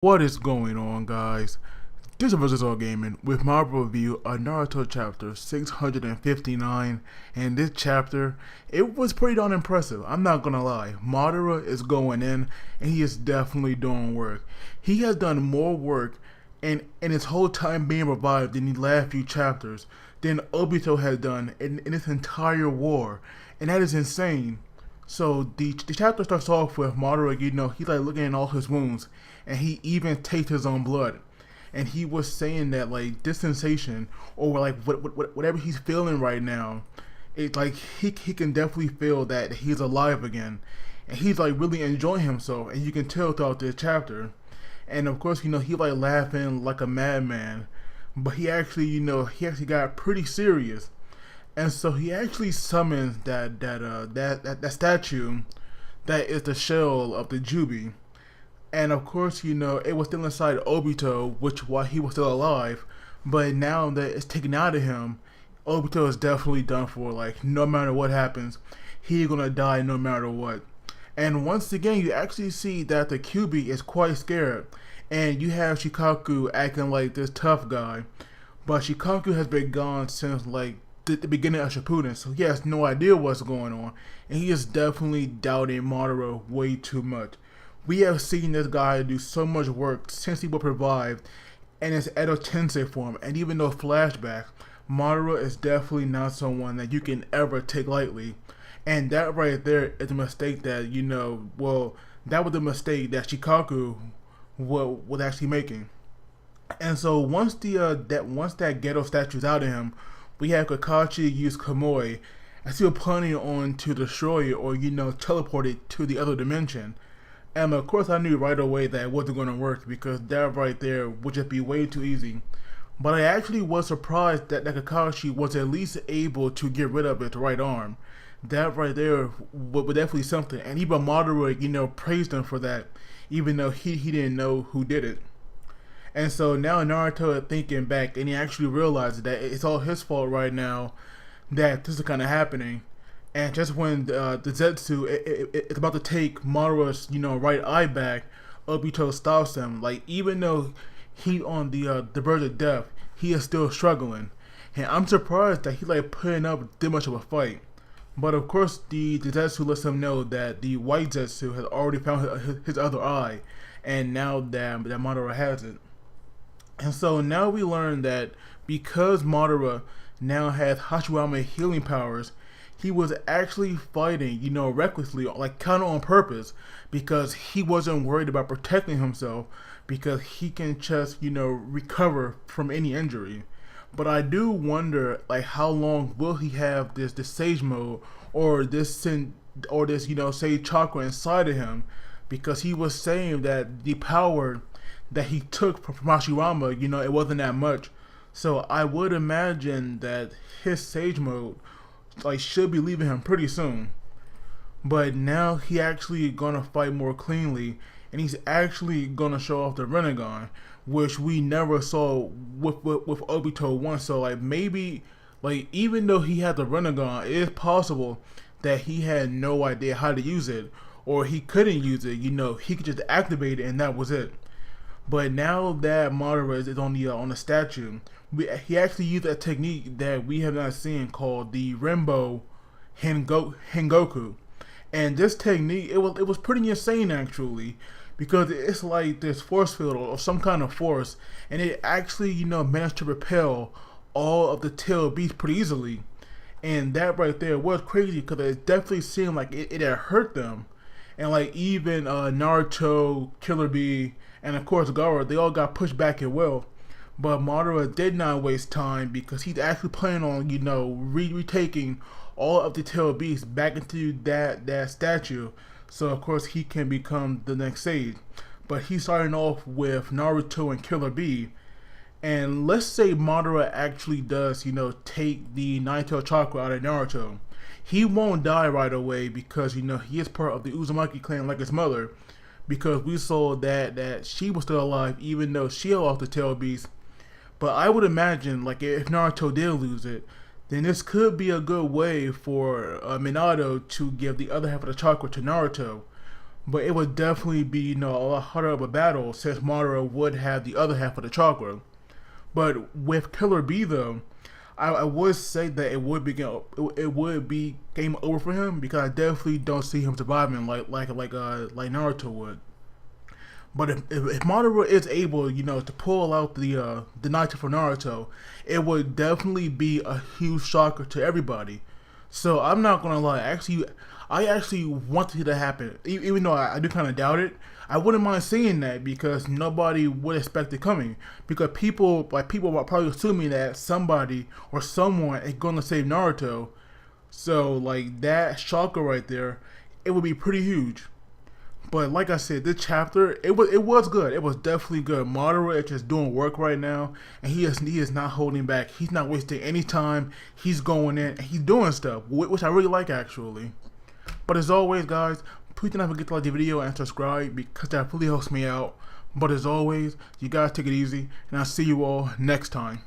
What is going on, guys? This is Versus All Gaming with my review of Naruto chapter 659. And this chapter, it was pretty darn impressive. I'm not gonna lie. Madara is going in and he is definitely doing work. He has done more work in his whole time being revived in the last few chapters than Obito has done in this entire war. And that is insane. So the chapter starts off with Madara, he's like looking at all his wounds, and he even tastes his own blood. And he was saying that like this sensation, or like whatever he's feeling right now, it's like he can definitely feel that he's alive again, and he's like really enjoying himself, and you can tell throughout this chapter. And of course, he like laughing like a madman, but he actually got pretty serious. And so he actually summons that statue that is the shell of the Jubi. And of course, it was still inside Obito, which while he was still alive, but now that it's taken out of him, Obito is definitely done for. Like, no matter what happens, he's gonna die no matter what. And once again, you actually see that the QB is quite scared, and you have Shikaku acting like this tough guy, but Shikaku has been gone since like the beginning of Shippuden, so he has no idea what's going on, and he is definitely doubting Madara way too much. We have seen this guy do so much work since he was revived in his Edo Tensei form, and even though flashback, Madara is definitely not someone that you can ever take lightly. And that right there is a mistake that, that was the mistake that Shikaku was actually making. And so once that ghetto statue's out of him, we have Kakashi use Kamui as he was planning on to destroy it or teleport it to the other dimension. And of course I knew right away that it wasn't going to work because that right there would just be way too easy. But I actually was surprised that Kakashi was at least able to get rid of its right arm. That right there was definitely something. And even Madara, praised him for that, even though he didn't know who did it. And so now Naruto is thinking back, and he actually realizes that it's all his fault right now that this is kind of happening. And just when the Zetsu it's about to take Madara's right eye back, Obito stops him. Like, even though he on the verge of death, he is still struggling, and I'm surprised that he like putting up this much of a fight. But of course, the Zetsu lets him know that the white Zetsu has already found his other eye, and now that Madara has it. And so now we learn that because Madara now has Hashirama healing powers, he was actually fighting, recklessly, like kind of on purpose, because he wasn't worried about protecting himself, because he can just, recover from any injury. But I do wonder, like, how long will he have this Sage mode or this Sage chakra inside of him? Because he was saying that the power that he took from Hashirama, it wasn't that much. So I would imagine that his Sage mode like should be leaving him pretty soon. But now he actually gonna fight more cleanly, and he's actually gonna show off the Rinnegan, which we never saw with Obito once. So like maybe like even though he had the Rinnegan, it is possible that he had no idea how to use it, or he couldn't use it. He could just activate it and that was it. But now that Madara is on the statue, he actually used a technique that we have not seen called the Renbo Hengoku. And this technique, it was pretty insane actually, because it's like this force field or some kind of force, and it actually managed to repel all of the tail beasts pretty easily. And that right there was crazy because it definitely seemed like it had hurt them. And like even Naruto, Killer Bee, and of course Gaara, they all got pushed back as well. But Madara did not waste time because he's actually planning on, retaking all of the tail beasts back into that statue. So of course he can become the next Sage. But he's starting off with Naruto and Killer Bee. And let's say Madara actually does, take the Nine-Tail Chakra out of Naruto. He won't die right away because, he is part of the Uzumaki clan like his mother. Because we saw that she was still alive even though she lost the tail beast. But I would imagine, like, if Naruto did lose it, then this could be a good way for Minato to give the other half of the chakra to Naruto. but it would definitely be, a lot harder of a battle since Madara would have the other half of the chakra. But with Killer B though, I would say that it would be game over for him because I definitely don't see him surviving like Naruto would. But if Madara is able, to pull out the Naito for Naruto, it would definitely be a huge shocker to everybody. So I'm not gonna lie. I actually want to see that happen, even though I do kind of doubt it. I wouldn't mind seeing that because nobody would expect it coming. Because people are probably assuming that somebody or someone is going to save Naruto. So like that shocker right there, it would be pretty huge. But like I said, this chapter it was good. It was definitely good. Madara is just doing work right now, and he is not holding back. He's not wasting any time. He's going in and he's doing stuff, which I really like actually. But as always, guys, please do not forget to like the video and subscribe because that really helps me out. But as always, you guys take it easy, and I'll see you all next time.